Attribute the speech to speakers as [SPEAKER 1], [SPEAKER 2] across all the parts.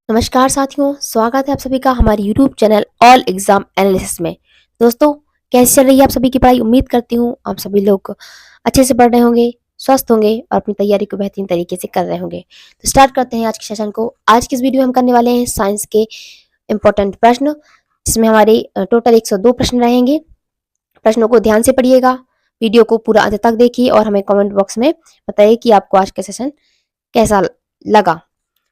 [SPEAKER 1] नमस्कार साथियों, स्वागत है आप सभी का हमारे YouTube channel all exam analysis में। दोस्तों, कैसी चल रही है आप सभी की पढ़ाई? उम्मीद करती हूँ आप सभी लोग अच्छे से पढ़ रहे होंगे, स्वस्थ होंगे और अपनी तैयारी को बेहतरीन तरीके से कर रहे होंगे। तो स्टार्ट करते हैं आज के सेशन को। आज की इस वीडियो में हम करने वाले हैं साइंस के इंपॉर्टेंट प्रश्न, जिसमें हमारे टोटल 102 प्रश्न रहेंगे। प्रश्नों को ध्यान से पढ़िएगा, वीडियो को पूरा अंत तक देखिए और हमें कमेंट बॉक्स में बताइए कि आपको आज का सेशन कैसा लगा।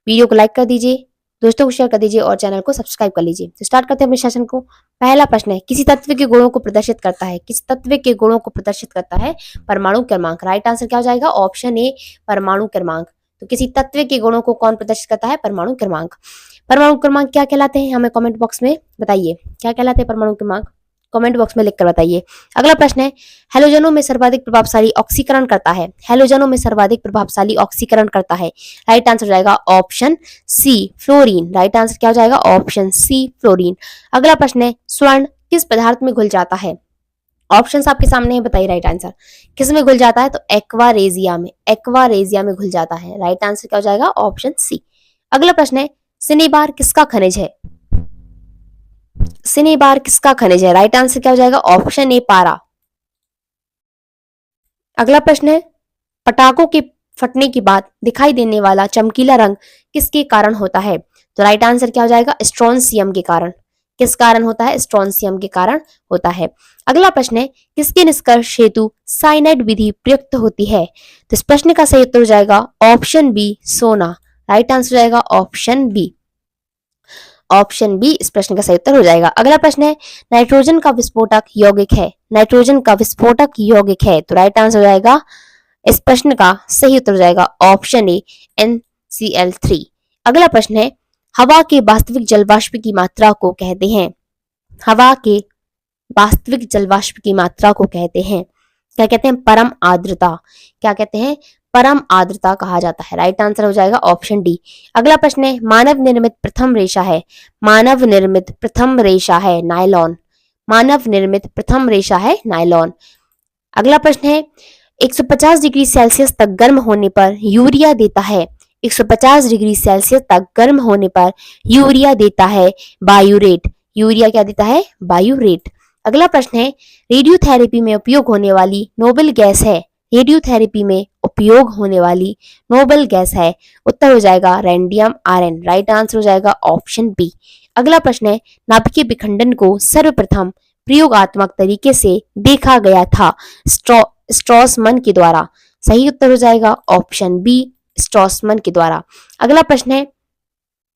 [SPEAKER 1] वीडियो को लाइक कर दीजिए, दोस्तों को शेयर कर दीजिए और चैनल को सब्सक्राइब कर लीजिए। तो स्टार्ट करते हैं अपने सेशन को। पहला प्रश्न है, किसी तत्व के गुणों को प्रदर्शित करता है। किस तत्व के गुणों को प्रदर्शित करता है? परमाणु क्रमांक। राइट आंसर क्या हो जाएगा? ऑप्शन ए, परमाणु क्रमांक। तो किसी तत्व के गुणों को कौन प्रदर्शित करता है? परमाणु क्रमांक। परमाणु क्रमांक क्या कहलाते हैं? हमें कमेंट बॉक्स में बताइए, क्या कहलाते हैं परमाणु क्रमांक? कमेंट बॉक्स में लिखकर बताइए। अगला प्रश्न है, हैलोजनों में सर्वाधिक प्रभावशाली ऑक्सीकरण करता है। हैलोजनों में सर्वाधिक प्रभावशाली ऑक्सीकरण करता है। राइट आंसर हो जाएगा option C, fluorine. Right answer क्या हो जाएगा? Option C, fluorine. अगला प्रश्न है, स्वर्ण किस पदार्थ में घुल जाता है? ऑप्शंस आपके सामने है, बताइए राइट आंसर। किस में घुल जाता है? तो एक्वारेजिया में, एक्वारेजिया में घुल जाता है। राइट आंसर क्या हो जाएगा? Option C. अगला प्रश्न है, सिनेबार किसका खनिज है? सिनेबार किसका खनिज है? राइट आंसर क्या हो जाएगा? ऑप्शन ए, पारा। अगला प्रश्न है, पटाखों के फटने के बाद दिखाई देने वाला चमकीला रंग किसके कारण होता है? तो राइट आंसर क्या हो जाएगा? स्ट्रोंसियम के कारण। किस कारण होता है? स्ट्रोंसियम के कारण होता है। अगला प्रश्न है, किसके निष्कर्ष हेतु साइनाइड विधि प्रयुक्त होती है? तो इस प्रश्न का सही उत्तर हो जाएगा ऑप्शन बी, सोना। राइट आंसर हो जाएगा ऑप्शन बी। ऑप्शन बी इस प्रश्न का सही उत्तर हो जाएगा। अगला प्रश्न है, नाइट्रोजन का विस्फोटक यौगिक है। नाइट्रोजन का विस्फोटक यौगिक है। तो राइट आंसर हो जाएगा, इस प्रश्न का सही उत्तर हो जाएगा ऑप्शन ए, NCl3। अगला प्रश्न है, हवा के वास्तविक जल वाष्प की मात्रा को कहते हैं। हवा के वास्तविक जल वाष्प की मात्रा को कहते हैं, क्या कहते हैं? परम आर्द्रता। क्या कहते हैं? परम आर्द्रता कहा जाता है। राइट आंसर हो जाएगा ऑप्शन डी। अगला प्रश्न है, मानव निर्मित प्रथम रेशा है। मानव निर्मित प्रथम रेशा है नायलॉन। मानव निर्मित प्रथम रेशा है नायलॉन। अगला प्रश्न है, 150 डिग्री सेल्सियस तक गर्म होने पर यूरिया देता है। 150 डिग्री सेल्सियस तक गर्म होने पर यूरिया देता है बायूरेट। यूरिया क्या देता है? बायूरेट। अगला प्रश्न है, रेडियोथेरेपी में उपयोग होने वाली नोबेल गैस है। रेडियोथेरेपी में उपयोग होने वाली नोबेल गैस है। उत्तर हो जाएगा रेडियम आर्गन। राइट आंसर हो जाएगा ऑप्शन बी। अगला प्रश्न है, नाभिकीय विखंडन को सर्वप्रथम प्रयोगात्मक तरीके से देखा गया था स्ट्रॉसमन के द्वारा। सही उत्तर हो जाएगा ऑप्शन बी, स्ट्रॉसमन के द्वारा। अगला प्रश्न है,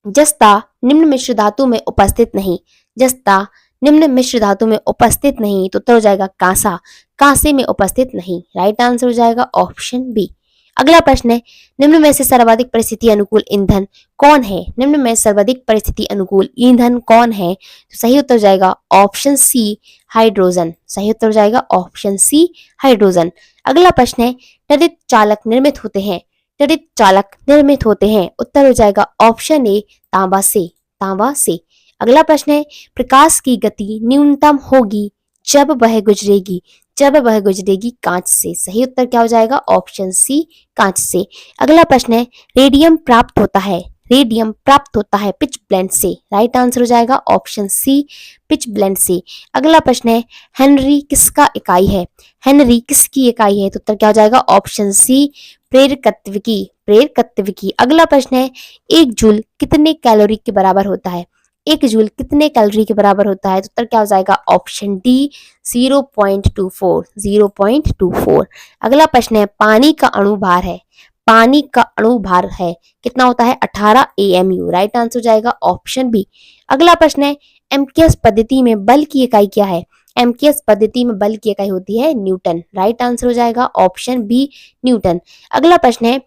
[SPEAKER 1] जस्ता निम्न मिश्र धातु में उपस्थित नहीं। जस्ता निम्न मिश्र धातु में उपस्थित नहीं। तो उत्तर हो जाएगा कांसा। कांसे में उपस्थित नहीं। राइट आंसर हो जाएगा ऑप्शन बी। अगला प्रश्न है, निम्न में से सर्वाधिक परिस्थिति अनुकूल ईंधन कौन है? निम्न में सर्वाधिक परिस्थिति अनुकूल ईंधन कौन है? तो सही उत्तर हो जाएगा ऑप्शन सी, हाइड्रोजन। सही उत्तर हो जाएगा ऑप्शन सी, हाइड्रोजन। अगला प्रश्न है, त्वरित चालक निर्मित होते हैं। त्वरित चालक निर्मित होते हैं। उत्तर हो जाएगा ऑप्शन ए, तांबा से। तांबा से। अगला प्रश्न है, प्रकाश की गति न्यूनतम होगी जब वह गुजरेगी। जब वह गुजरेगी कांच से। सही उत्तर क्या हो जाएगा? ऑप्शन सी, कांच से। अगला प्रश्न है, रेडियम प्राप्त होता है। रेडियम प्राप्त होता है पिच ब्लेंड से। राइट आंसर हो जाएगा ऑप्शन सी, पिच ब्लेंड से। अगला प्रश्न है, हेनरी किसका इकाई है? हेनरी किसकी इकाई है? तो उत्तर क्या हो जाएगा? ऑप्शन सी, प्रेरकत्व की। प्रेरकत्व की। अगला प्रश्न है, 1 जूल कितने कैलोरी के बराबर होता है? 1 जूल कितने कैलोरी के बराबर होता है? तो उत्तर क्या हो जाएगा? Option D, 0.24। 0.24। अगला प्रश्न है, पानी का अणुभार है। पानी का अणुभार है कितना होता है? 18 AMU। राइट आंसर हो जाएगा ऑप्शन बी। अगला प्रश्न है, एमकेएस पद्धति में बल की इकाई क्या है? एमकेएस पद्धति में बल की इकाई होती है न्यूटन। राइट आंसर हो जाएगा ऑप्शन बी, न्यूटन। अगला प्रश्न है,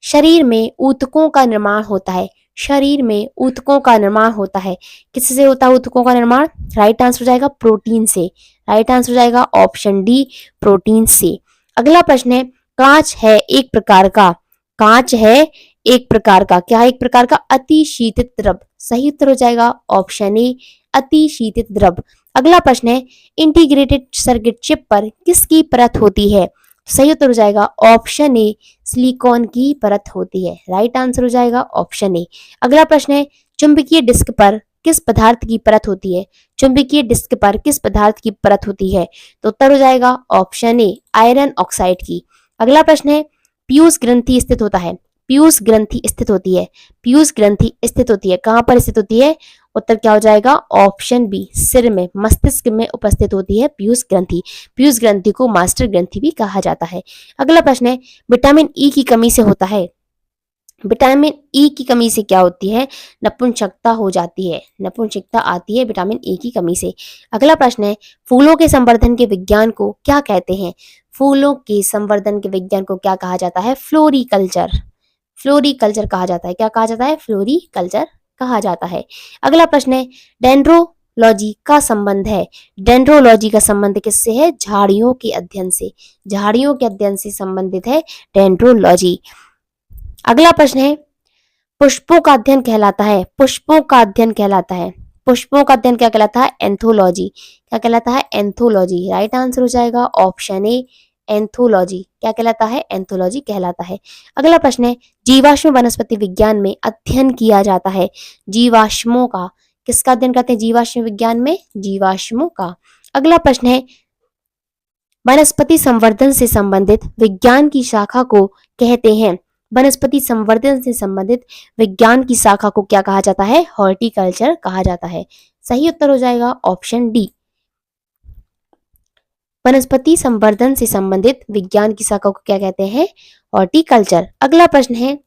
[SPEAKER 1] शरीर में ऊतकों का निर्माण होता है। शरीर में ऊतकों का निर्माण होता है। किससे होता है ऊतकों का निर्माण? राइट आंसर हो जाएगा प्रोटीन से। राइट आंसर हो जाएगा ऑप्शन डी, प्रोटीन से। अगला प्रश्न है, कांच है एक प्रकार का। कांच है एक प्रकार का। क्या है एक प्रकार का? अतिशीतित द्रव। सही उत्तर हो जाएगा ऑप्शन ए, अतिशीतित द्रव। अगला प्रश्न है, इंटीग्रेटेड सर्किट चिप पर किसकी परत होती है? सही उत्तर हो जाएगा ऑप्शन ए, सिलिकॉन की परत होती है। राइट आंसर हो जाएगा ऑप्शन ए। अगला प्रश्न है, चुंबकीय डिस्क पर किस पदार्थ की परत होती है? चुंबकीय डिस्क पर किस पदार्थ की परत होती है? तो उत्तर हो जाएगा ऑप्शन ए, आयरन ऑक्साइड की। अगला प्रश्न है, पीयूष ग्रंथि स्थित होता है। पीयूष ग्रंथि स्थित होती है। पीयूष ग्रंथि स्थित होती है, कहां पर स्थित होती है? उत्तर क्या हो जाएगा ऑप्शन बी, सिर में, मस्तिष्क में उपस्थित होती है पीयूष ग्रंथि। पीयूष ग्रंथि को मास्टर ग्रंथि भी कहा जाता है। अगला प्रश्न है, विटामिन ई की कमी से होता है। विटामिन ई की कमी से क्या होती है? नपुंसकता हो जाती है। नपुंसकता आती है विटामिन ई की कमी से। अगला प्रश्न है, फूलों के संवर्धन के विज्ञान को क्या कहते हैं? फूलों के संवर्धन के विज्ञान को क्या कहा जाता है? फ्लोरिकल्चर। फ्लोरिकल्चर कहा जाता है। क्या कहा जाता है? फ्लोरिकल्चर कहा जाता है। अगला प्रश्न है, डेंड्रोलॉजी का संबंध है। डेंड्रोलॉजी का संबंध किससे है? झाड़ियों के अध्ययन से। झाड़ियों के अध्ययन से संबंधित है डेंड्रोलॉजी। अगला प्रश्न है, पुष्पों का अध्ययन कहलाता है। पुष्पों का अध्ययन कहलाता है। पुष्पों का अध्ययन क्या कहलाता है? एंथोलॉजी। क्या कहलाता है? एंथोलॉजी। राइट आंसर हो जाएगा ऑप्शन ए, एंथोलॉजी। क्या कहलाता है? एंथोलॉजी कहलाता है। अगला प्रश्न है, जीवाश्म वनस्पति विज्ञान में अध्ययन किया जाता है। जीवाश्मों का, किसका अध्ययन करते हैं जीवाश्म विज्ञान में? जीवाश्मों का। अगला प्रश्न है, वनस्पति संवर्धन से संबंधित विज्ञान की शाखा को कहते हैं। वनस्पति संवर्धन से संबंधित विज्ञान की शाखा को क्या कहा जाता है? हॉर्टिकल्चर कहा जाता है। सही उत्तर हो जाएगा ऑप्शन डी, वनस्पति संवर्धन से संबंधित विज्ञान की शाखा को क्या कहते हैं? हॉर्टिकल्चर। अगला प्रश्न है,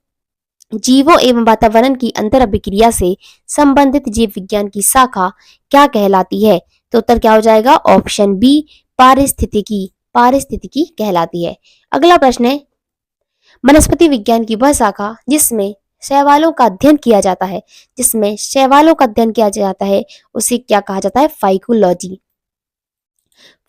[SPEAKER 1] जीवों एवं वातावरण की अंतर अभिक्रिया से संबंधित जीव विज्ञान की शाखा क्या कहलाती है? तो उत्तर क्या हो जाएगा ऑप्शन बी, पारिस्थितिकी। पारिस्थितिकी कहलाती है। अगला प्रश्न है, वनस्पति विज्ञान की वह शाखा जिसमें शैवालों का अध्ययन किया जाता है। जिसमें शैवालों का अध्ययन किया जाता है उसे क्या कहा जाता है? फाइकोलॉजी।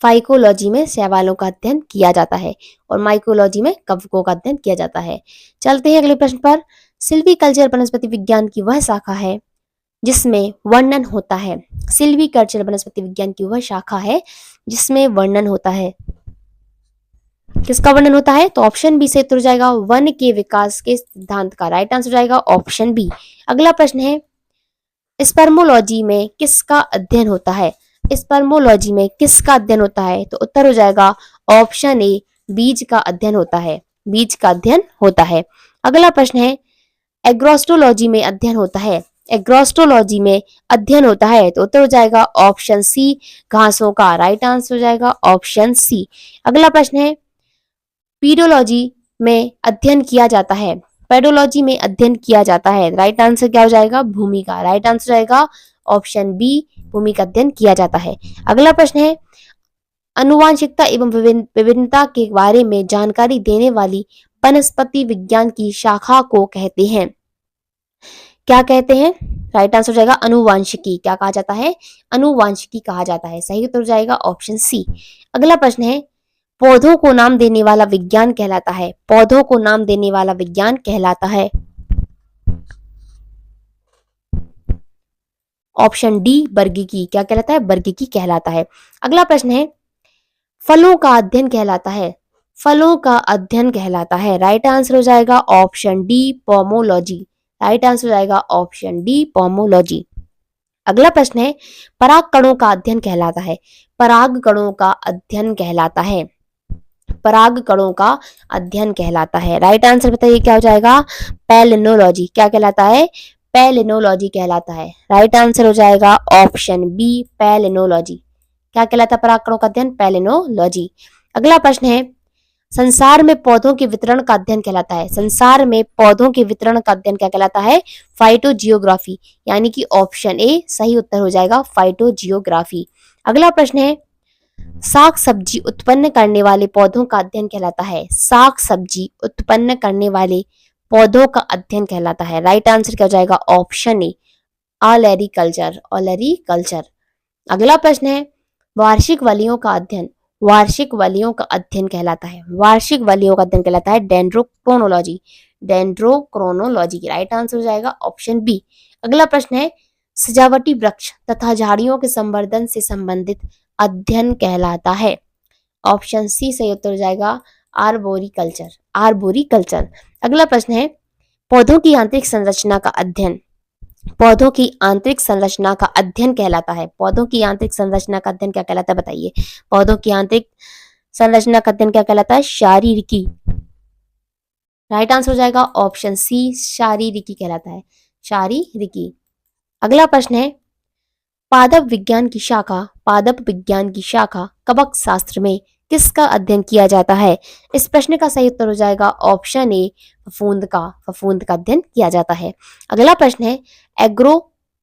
[SPEAKER 1] फाइकोलॉजी में शैवालों का अध्ययन किया जाता है और माइकोलॉजी में कवकों का अध्ययन किया जाता है। चलते हैं अगले प्रश्न पर। सिल्वीकल्चर वनस्पति विज्ञान की वह शाखा है जिसमें वर्णन होता है। सिल्वीकल्चर वनस्पति विज्ञान की वह शाखा है जिसमें वर्णन होता है। किसका वर्णन होता है? तो ऑप्शन बी से उत्तर हो जाएगा वन के विकास के सिद्धांत का। राइट आंसर हो जाएगा ऑप्शन बी। अगला प्रश्न है, स्पर्मोलॉजी में किसका अध्ययन होता है? स्पर्मोलॉजी में किसका अध्ययन होता है? तो उत्तर हो जाएगा ऑप्शन ए, बीज का अध्ययन होता है। बीज का अध्ययन होता है। अगला प्रश्न है, एग्रोस्टोलॉजी में अध्ययन होता है। एग्रोस्टोलॉजी में अध्ययन होता है तो उत्तर हो जाएगा ऑप्शन सी, घासों का। राइट आंसर हो जाएगा ऑप्शन सी। अगला प्रश्न है, पीडोलॉजी में अध्ययन किया जाता है। पेडोलॉजी में अध्ययन किया जाता है। राइट आंसर क्या हो जाएगा? भूमि का। राइट आंसर जाएगा ऑप्शन बी, भूमि का अध्ययन किया जाता है। अगला प्रश्न है, अनुवांशिकता एवं विभिन्नता के बारे में जानकारी देने वाली वनस्पति विज्ञान की शाखा को कहते हैं। क्या कहते हैं? राइट आंसर हो जाएगा अनुवांशिकी। क्या कहा जाता है? अनुवांशिकी कहा जाता है। सही उत्तर हो जाएगा ऑप्शन सी। अगला प्रश्न है, पौधों को नाम देने वाला विज्ञान कहलाता है। पौधों को नाम देने वाला विज्ञान कहलाता है ऑप्शन डी, वर्गीकी। क्या कहलाता है? वर्गीकी कहलाता है। अगला प्रश्न है, फलों का अध्ययन कहलाता है। फलों का अध्ययन कहलाता है। राइट आंसर हो जाएगा option D, pomology. Right answer हो जाएगा ऑप्शन डी, पोमोलॉजी। अगला प्रश्न है, पराग कणों का अध्ययन कहलाता है। पराग कणों का अध्ययन कहलाता है। पराग कणों का अध्ययन कहलाता है। राइट आंसर बताइए क्या हो जाएगा? पैलिनोलॉजी। क्या कहलाता है? पैलिनोलॉजी कहलाता है। राइट आंसर हो जाएगा ऑप्शन बी, पैलिनोलॉजी। क्या कहलाता है पराग कणों का अध्ययन? पैलिनोलॉजी। अगला प्रश्न है, संसार में पौधों के वितरण का अध्ययन कहलाता है। संसार में पौधों के वितरण का अध्ययन क्या कहलाता है? फाइटोजियोग्राफी। यानी कि ऑप्शन ए सही उत्तर हो जाएगा, फाइटोजियोग्राफी। अगला प्रश्न है, साग सब्जी उत्पन्न करने वाले पौधों का अध्ययन कहलाता है। साग सब्जी उत्पन्न करने वाले पौधों का अध्ययन कहलाता है। राइट आंसर क्या हो जाएगा? Option A, olericulture. ऑलैरिकल्चर। अगला प्रश्न है, वार्षिक वलियों का अध्ययन। वार्षिक वलियों का अध्ययन कहलाता है। वार्षिक वलियों का अध्ययन कहलाता है डेंड्रोक्रोनोलॉजी। डेंड्रोक्रोनोलॉजी। राइट आंसर हो जाएगा ऑप्शन बी। अगला प्रश्न है, सजावटी वृक्ष तथा झाड़ियों के संवर्धन से संबंधित अध्ययन कहलाता है। ऑप्शन सी सही उत्तर हो जाएगा, आर्बोरिकल्चर, आर्बोरिकल्चर। अगला प्रश्न है पौधों की आंतरिक संरचना का अध्ययन, पौधों की आंतरिक संरचना का अध्ययन कहलाता है, पौधों की आंतरिक संरचना का अध्ययन क्या कहलाता है बताइए। पौधों की आंतरिक संरचना का अध्ययन क्या कहलाता है? शारीरिकी। राइट आंसर हो जाएगा ऑप्शन सी, शारीरिकी कहलाता है, शारीरिकी। अगला प्रश्न है पादप विज्ञान की शाखा, पादप विज्ञान की शाखा कवक शास्त्र में किसका अध्ययन किया जाता है? इस प्रश्न का सही उत्तर हो जाएगा ऑप्शन ए, फफूंद का, फफूंद का अध्ययन किया जाता है। अगला प्रश्न है एग्रो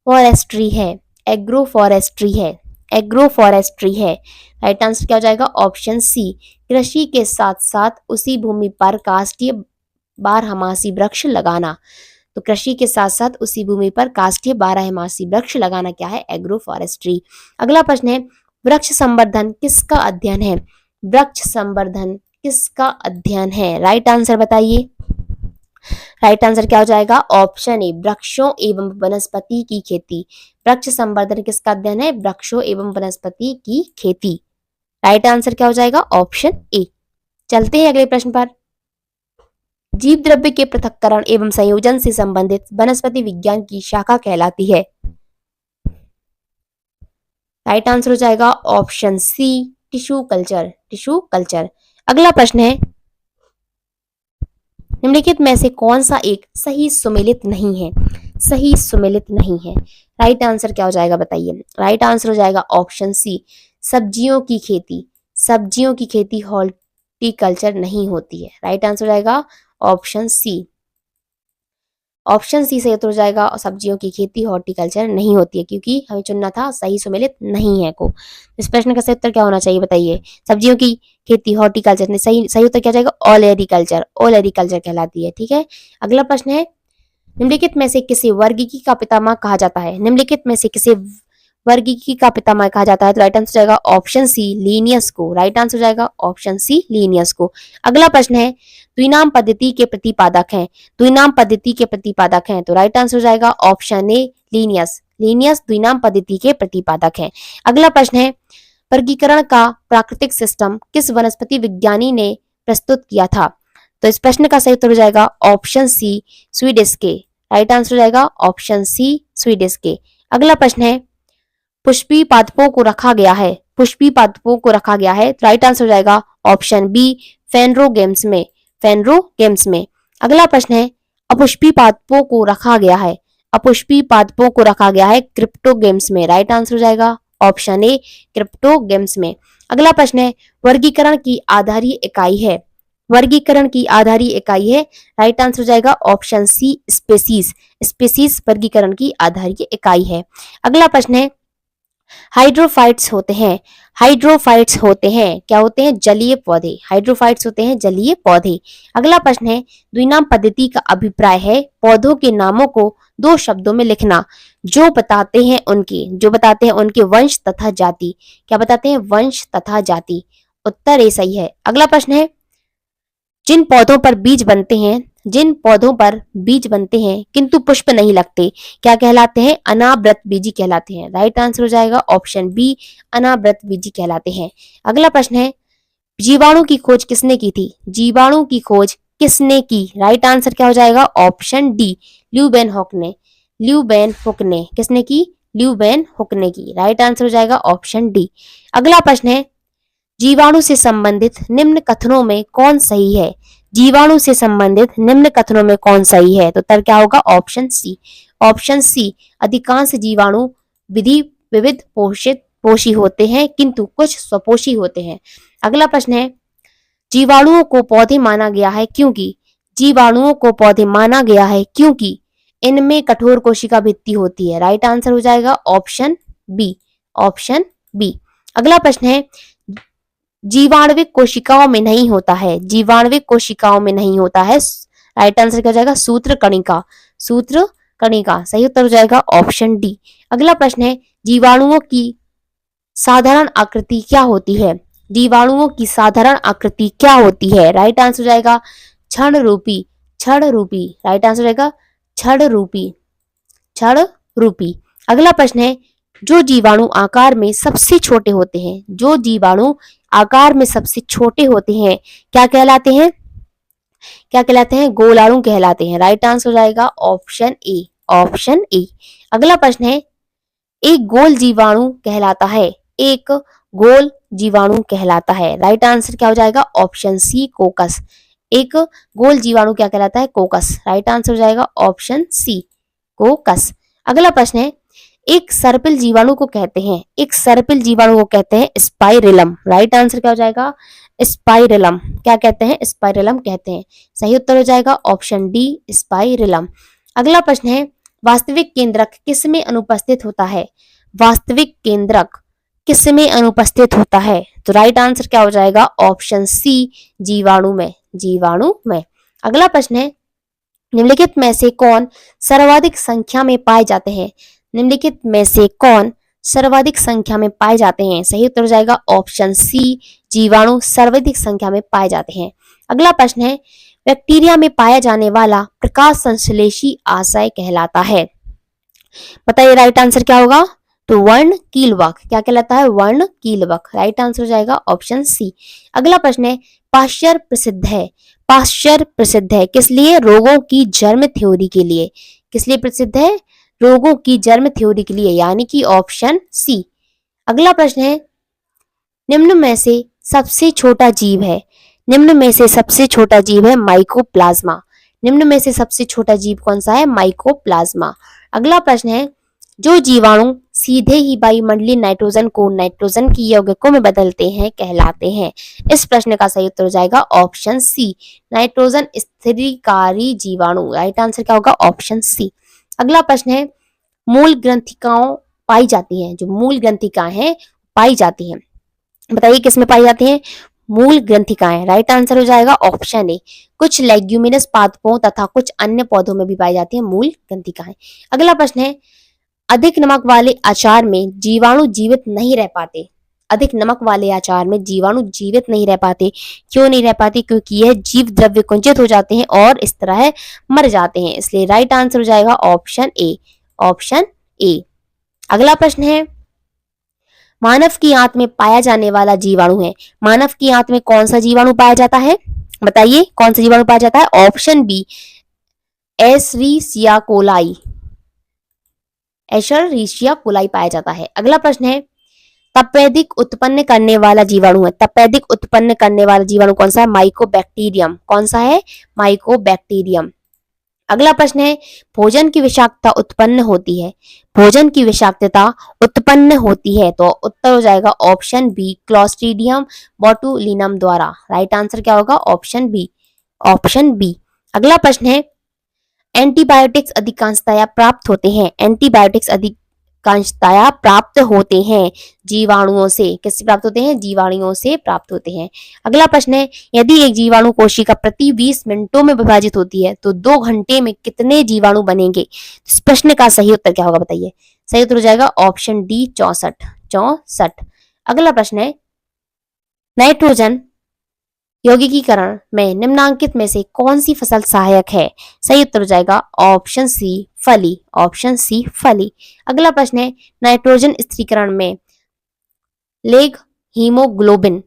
[SPEAKER 1] फॉरेस्ट्री है, एग्रो फॉरेस्ट्री है, एग्रो फॉरेस्ट्री है। राइट आंसर क्या हो जाएगा? ऑप्शन सी, कृषि के साथ साथ उसी भूमि पर काष्ठीय बारहमासी वृक्ष लगाना। तो कृषि के साथ साथ उसी भूमि पर काष्ठीय बारहमासी वृक्ष लगाना क्या है? Agro forestry. अगला प्रश्न है वृक्ष संवर्धन किसका अध्ययन है? वृक्ष संवर्धन किसका अध्ययन है? राइट आंसर बताइए। राइट आंसर क्या हो जाएगा? ऑप्शन ए, वृक्षों एवं वनस्पति की खेती। वृक्ष संवर्धन किसका अध्ययन है? वृक्षों एवं वनस्पति की खेती। राइट आंसर क्या हो जाएगा? ऑप्शन ए। चलते हैं अगले प्रश्न पर। जीव द्रव्य के पृथक्करण एवं संयोजन से संबंधित वनस्पति विज्ञान की शाखा कहलाती है। राइट आंसर हो जाएगा option C, tissue culture, tissue culture. अगला प्रश्न है निम्नलिखित में से कौन सा एक सही सुमेलित नहीं है? सही सुमेलित नहीं है। राइट आंसर क्या हो जाएगा बताइए। राइट आंसर हो जाएगा ऑप्शन सी, सब्जियों की खेती, सब्जियों की खेती हॉर्टिकल्चर नहीं होती है। राइट आंसर हो जाएगा ऑप्शन सी, ऑप्शन सी सही उत्तर हो जाएगा सब्जियों की खेती हॉर्टिकल्चर नहीं होती है, क्योंकि हमें चुनना था सही सुमेलित नहीं है को। इस प्रश्न का सही उत्तर क्या होना चाहिए बताइए। सब्जियों की खेती हॉर्टिकल्चर नहीं, सही उत्तर क्या जाएगा? ऑल एग्रीकल्चर, ऑल एग्रीकल्चर कहलाती है। ठीक है, अगला प्रश्न है निम्नलिखित में से किसे वर्गीकी का पितामह कहा जाता है? निम्नलिखित में से किसे वर्गीकी का पितामह कहा जाता है? तो राइट आंसर हो जाएगा ऑप्शन सी, लीनियस को। राइट आंसर हो जाएगा ऑप्शन सी, लीनियस को। अगला प्रश्न है द्विनाम पद्धति के प्रतिपादक हैं, द्विनाम पद्धति के प्रतिपादक हैं। तो राइट आंसर हो जाएगा ऑप्शन ए, लीनियस, लीनियस द्विनाम पद्धति के प्रतिपादक हैं। अगला प्रश्न है वर्गीकरण का प्राकृतिक सिस्टम किस वनस्पति विज्ञानी ने प्रस्तुत किया था? तो इस प्रश्न का सही उत्तर हो जाएगा ऑप्शन सी, स्वीडिश के। राइट आंसर हो जाएगा ऑप्शन सी, स्वीडिश के। अगला प्रश्न है पुष्पी पादपों को रखा गया है, पुष्पी पादपों को रखा गया है। राइट आंसर हो जाएगा ऑप्शन बी, फेनरो गेम्स में, फेनरो गेम्स में। अगला प्रश्न है अपुष्पी पादपों को रखा गया है, अपुष्पी पादपों को रखा गया है क्रिप्टो गेम्स में। राइट आंसर हो जाएगा ऑप्शन ए, क्रिप्टो गेम्स में। अगला प्रश्न है वर्गीकरण की आधारीय इकाई है, वर्गीकरण की आधारीय इकाई है। राइट आंसर हो जाएगा ऑप्शन सी, स्पेसीज, स्पेसीज वर्गीकरण की आधारीय इकाई है। अगला प्रश्न है हाइड्रोफाइट्स होते हैं, हाइड्रोफाइट्स होते हैं क्या होते हैं? जलीय पौधे, हाइड्रोफाइट्स होते हैं जलीय पौधे। अगला प्रश्न है द्विनाम पद्धति का अभिप्राय है पौधों के नामों को दो शब्दों में लिखना जो बताते हैं उनके, जो बताते हैं उनके वंश तथा जाति। क्या बताते हैं? वंश तथा जाति। उत्तर ए सही है। अगला प्रश्न है जिन पौधों पर बीज बनते हैं, जिन पौधों पर बीज बनते हैं किंतु पुष्प नहीं लगते, क्या कहलाते हैं? अनावृत बीजी कहलाते हैं। राइट आंसर हो जाएगा ऑप्शन बी, अनावृत बीजी कहलाते हैं। अगला प्रश्न है जीवाणु की खोज किसने की थी? जीवाणु की खोज किसने की? राइट आंसर क्या हो जाएगा? ऑप्शन डी, ल्यूबेनहुक ने, ल्यूबेनहुक ने। किसने की? ल्यूबेनहुक ने की। राइट आंसर हो जाएगा ऑप्शन डी। अगला प्रश्न है जीवाणु से संबंधित निम्न कथनों में कौन सही है? जीवाणु से संबंधित निम्न कथनों में कौन सही है? तो उत्तर क्या होगा? ऑप्शन सी, ऑप्शन सी, अधिकांश जीवाणु विविध पोषी होते हैं किंतु कुछ स्वपोषी होते हैं। अगला प्रश्न है जीवाणुओं को पौधे माना गया है क्योंकि, जीवाणुओं को पौधे माना गया है क्योंकि इनमें कठोर कोशिका भित्ति होती है। राइट आंसर हो जाएगा ऑप्शन बी, ऑप्शन बी। अगला प्रश्न है जीवाणुविक कोशिकाओं में नहीं होता है, जीवाणुविक कोशिकाओं में नहीं होता है। राइट आंसर क्या हो जाएगा? सूत्र कणिका, सूत्र कणिका। सही उत्तर हो जाएगा ऑप्शन डी। अगला प्रश्न है जीवाणुओं की साधारण आकृति क्या होती है? जीवाणुओं की साधारण आकृति क्या होती है? राइट आंसर हो जाएगा क्षण रूपी, क्षण रूपी। राइट आंसर हो जाएगा क्षण रूपी, क्षण रूपी। अगला प्रश्न है जो जीवाणु आकार में सबसे छोटे होते हैं, जो जीवाणु आकार में सबसे छोटे होते हैं, क्या कहलाते हैं? क्या कहलाते हैं? गोलाणु कहलाते हैं। राइट आंसर हो जाएगा ऑप्शन ए, ऑप्शन ए। अगला प्रश्न है, एक गोल जीवाणु कहलाता है, एक गोल जीवाणु कहलाता है। राइट आंसर क्या हो जाएगा? Option C, coccus. एक गोल जीवाणु क्या कहलाता है? कोकस। राइट आंसर हो जाएगा ऑप्शन सी, कोकस। अगला प्रश्न है, एक सर्पिल जीवाणु को कहते हैं, एक सर्पिल जीवाणु को कहते हैं स्पाइरेलम। राइट आंसर क्या हो जाएगा? स्पाइरेलम। क्या कहते हैं? स्पाइरेलम कहते हैं। सही उत्तर हो जाएगा ऑप्शन डी, स्पाइरेलम। अगला प्रश्न है, वास्तविक केंद्रक किस में अनुपस्थित होता है? वास्तविक केंद्रक किस में अनुपस्थित होता है? तो राइट आंसर क्या हो जाएगा? ऑप्शन सी, जीवाणु में, जीवाणु में। अगला प्रश्न है, निम्नलिखित में से कौन सर्वाधिक संख्या में पाए जाते हैं? निम्नलिखित में से कौन सर्वाधिक संख्या में पाए जाते हैं? सही उत्तर हो जाएगा ऑप्शन सी, जीवाणु सर्वाधिक संख्या में पाए जाते हैं। अगला प्रश्न है, बैक्टीरिया में पाया जाने वाला प्रकाश संश्लेषी आशय कहलाता है। बताइए राइट आंसर क्या होगा? तो वर्णकीलवक। क्या कहलाता है? वर्णकीलवक। राइट आंसर हो जाएगा ऑप्शन सी। अगला प्रश्न है, पाश्चर प्रसिद्ध है, पाश्चर प्रसिद्ध है किस लिए? रोगों की जर्म थ्योरी के लिए। किस लिए प्रसिद्ध है? रोगों की जर्म थ्योरी के लिए, यानी कि ऑप्शन सी। अगला प्रश्न है, निम्न में से सबसे छोटा जीव है, निम्न में से सबसे छोटा जीव है माइकोप्लाज्मा। निम्न में से सबसे छोटा जीव कौन सा है? माइकोप्लाज्मा। अगला प्रश्न है, जो जीवाणु सीधे ही वायुमंडलीय नाइट्रोजन को नाइट्रोजन की यौगिकों में बदलते हैं कहलाते हैं। इस प्रश्न का सही उत्तर हो जाएगा ऑप्शन सी, नाइट्रोजन स्थिरीकारी जीवाणु। राइट आंसर क्या होगा? Option C. अगला प्रश्न है, मूल ग्रंथिकाओं पाई जाती हैं, जो मूल ग्रंथिकाएं हैं पाई जाती हैं, बताइए किसमें पाई जाती हैं? मूल ग्रंथिकाएं। राइट आंसर हो जाएगा ऑप्शन ए। कुछ लेग्यूमिनस पादपों तथा कुछ अन्य पौधों में भी पाई जाती है मूल ग्रंथिकाएं। अगला प्रश्न है, अधिक नमक वाले अचार में जीवाणु जीवित नहीं रह पाते। अधिक नमक वाले अचार में जीवाणु जीवित नहीं रह पाते। क्यों नहीं रह पाते? क्योंकि यह जीव द्रव्य कुंजित हो जाते हैं और इस तरह मर जाते हैं, इसलिए राइट आंसर हो जाएगा ऑप्शन ए, ऑप्शन ए। अगला प्रश्न है, मानव की आंत में पाया जाने वाला जीवाणु है, मानव की आंत में कौन सा जीवाणु पाया जाता है? बताइए कौन सा जीवाणु पाया जाता है? ऑप्शन बी, एशरीशिया कोलाई, एशरीशिया कोलाई पाया जाता है। अगला प्रश्न है, तपेदिक उत्पन्न करने वाला जीवाणु है, तपेदिक उत्पन्न करने वाला जीवाणु कौन सा है? माइकोबैक्टीरियम। कौन सा है? माइकोबैक्टीरियम। अगला प्रश्न है, भोजन की विषाक्तता उत्पन्न होती है, भोजन की विषाक्तता उत्पन्न होती है, तो उत्तर हो जाएगा ऑप्शन बी, क्लोस्ट्रीडियम बोटुलिनम द्वारा। राइट आंसर क्या होगा? Option B, option B. अगला प्रश्न है, एंटीबायोटिक्स अधिकांशतया प्राप्त होते हैं, एंटीबायोटिक्स अधिकांशतया प्राप्त होते हैं जीवाणुओं से। किससे प्राप्त होते हैं? जीवाणुओं से प्राप्त होते हैं। अगला प्रश्न है, यदि एक जीवाणु कोशिका प्रति 20 मिनटों में विभाजित होती है तो 2 घंटे में कितने जीवाणु बनेंगे? इस प्रश्न का सही उत्तर क्या होगा? बताइए। सही उत्तर हो जाएगा ऑप्शन डी, 64, 64। अगला प्रश्न है, नाइट्रोजन यौगिकीकरण में निम्नांकित में से कौन सी फसल सहायक है? सही उत्तर हो जाएगा ऑप्शन सी, फली, ऑप्शन सी, फली। अगला प्रश्न है, नाइट्रोजन स्थिरीकरण में लेग हीमोग्लोबिन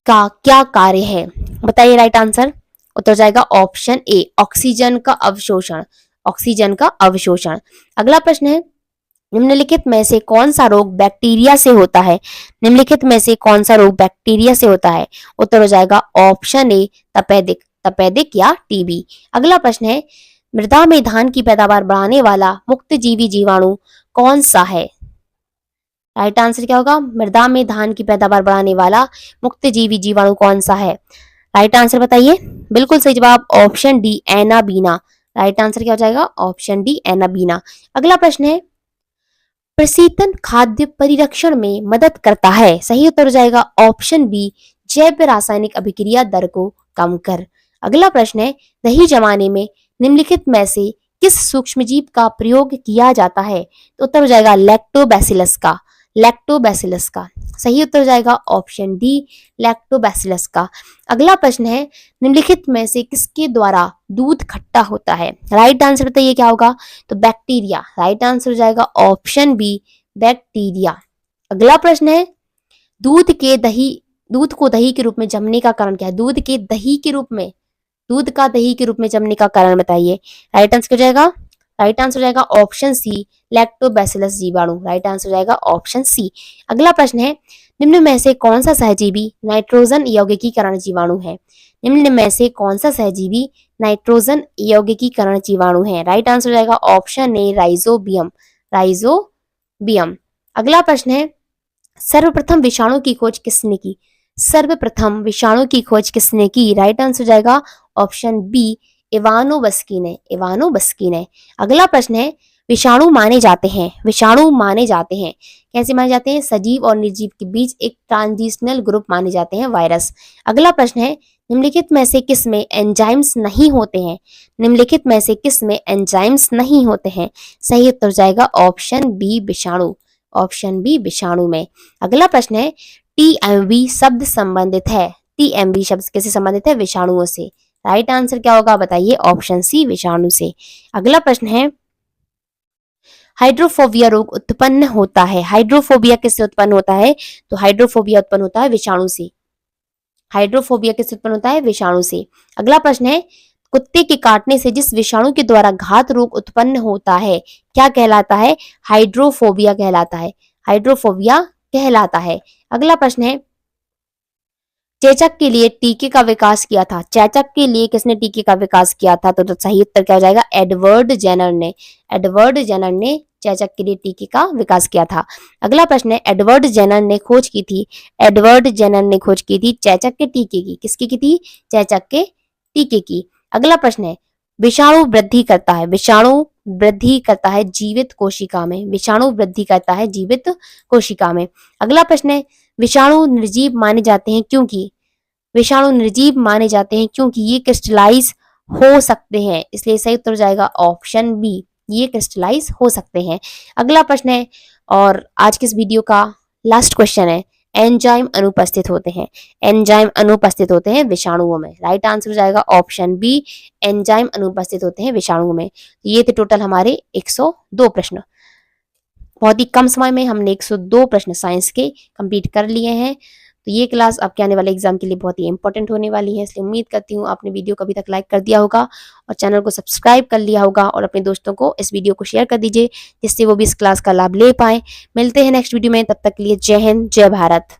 [SPEAKER 1] का क्या कार्य है? बताइए राइट आंसर। उत्तर हो जाएगा ऑप्शन ए, ऑक्सीजन का अवशोषण, ऑक्सीजन का अवशोषण। अगला प्रश्न है, निम्नलिखित में से कौन सा रोग बैक्टीरिया से होता है? निम्नलिखित में से कौन सा रोग बैक्टीरिया से होता है? उत्तर हो जाएगा ऑप्शन ए, तपेदिक, तपेदिक या टीबी। अगला प्रश्न है, मृदा में धान की पैदावार बढ़ाने वाला मुक्तजीवी जीवाणु कौन सा है? राइट आंसर क्या होगा? मृदा में धान की पैदावार बढ़ाने वाला मुक्तजीवी जीवाणु कौन सा है? राइट आंसर बताइए। बिल्कुल सही जवाब option D, anabaena. Right answer क्या हो जाएगा? Option D, anabaena. अगला प्रश्न है, प्रशीतन खाद्य परिरक्षण में मदद करता है। सही उत्तर हो जाएगा ऑप्शन बी, जैव रासायनिक अभिक्रिया दर को कम कर। अगला प्रश्न है, दही जमाने में निम्नलिखित में से किस सूक्ष्मजीव का प्रयोग किया जाता है? तो उत्तर हो जाएगा लैक्टोबैसिलस का, लैक्टोबैसिलस का। सही उत्तर हो जाएगा ऑप्शन डी, लैक्टोबैसिलस का। अगला प्रश्न है, निम्नलिखित में से किसके द्वारा दूध खट्टा होता है? राइट आंसर बताइए क्या होगा? तो बैक्टीरिया। राइट आंसर हो जाएगा ऑप्शन बी, बैक्टीरिया। अगला प्रश्न है, दूध को दही के रूप में जमने का कारण क्या है? दूध का दही के रूप में जमने का कारण बताइए। राइट आंसर हो जाएगा, ऑप्शन सी, लैक्टोबैसिलस जीवाणु। राइट आंसर हो जाएगा ऑप्शन सी। अगला प्रश्न है, निम्न में से कौन सा सहजीवी नाइट्रोजन यौगिकीकरण जीवाणु है? निम्न में से कौन सा सहजीवी नाइट्रोजन यौगिकीकरण जीवाणु है? राइट आंसर हो जाएगा ऑप्शन ए, राइजोबियम। अगला प्रश्न है, सर्वप्रथम विषाणु की खोज किसने की? राइट आंसर हो जाएगा ऑप्शन बी, इवानोवस्की ने। अगला प्रश्न है, विषाणु माने जाते हैं कैसे माने जाते हैं? सजीव और निर्जीव के बीच एक ट्रांजिशनल ग्रुप माने जाते हैं, वायरस। अगला प्रश्न है, निम्नलिखित में से किस में एंजाइम्स नहीं होते हैं? सही उत्तर हो जाएगा ऑप्शन बी, विषाणु में। अगला प्रश्न है, टीएमवी शब्द कैसे संबंधित है? विषाणुओं से। राइट आंसर क्या होगा बताइए? ऑप्शन सी, विषाणु से। अगला प्रश्न है, हाइड्रोफोबिया रोग उत्पन्न होता है? हाइड्रोफोबिया किससे उत्पन्न होता है? तो हाइड्रोफोबिया उत्पन्न होता है विषाणु से। अगला प्रश्न है, कुत्ते के काटने से जिस विषाणु के द्वारा घात रोग उत्पन्न होता है क्या कहलाता है? हाइड्रोफोबिया कहलाता है। अगला प्रश्न है, चेचक के लिए टीके का विकास किया था? किसने टीके का विकास किया था? तो सही उत्तर क्या हो जाएगा? एडवर्ड जेनर ने चेचक के लिए टीके का विकास किया था। अगला प्रश्न है, एडवर्ड जेनर ने खोज की थी चेचक के टीके की। किसकी की थी? चेचक के टीके की। अगला प्रश्न है, विषाणु वृद्धि करता है जीवित कोशिका में। अगला प्रश्न है, विषाणु निर्जीव माने जाते हैं क्योंकि ये क्रिस्टलाइज हो सकते हैं, इसलिए सही उत्तर हो जाएगा ऑप्शन बी, ये क्रिस्टलाइज हो सकते हैं। अगला प्रश्न है, और आज के इस वीडियो का लास्ट क्वेश्चन है, एंजाइम अनुपस्थित होते हैं विषाणुओं में। राइट आंसर हो जाएगा ऑप्शन बी, एंजाइम अनुपस्थित होते हैं विषाणुओं में। ये थे टोटल हमारे 102 प्रश्न। बहुत ही कम समय में हमने 102 प्रश्न साइंस के कंप्लीट कर लिए हैं। तो ये क्लास आपके आने वाले एग्जाम के लिए बहुत ही इंपॉर्टेंट होने वाली है, इसलिए उम्मीद करती हूँ आपने वीडियो को अभी तक लाइक कर दिया होगा और चैनल को सब्सक्राइब कर लिया होगा, और अपने दोस्तों को इस वीडियो को शेयर कर दीजिए जिससे वो भी इस क्लास का लाभ ले पाए। मिलते हैं नेक्स्ट वीडियो में, तब तक के लिए जय हिंद, जय भारत।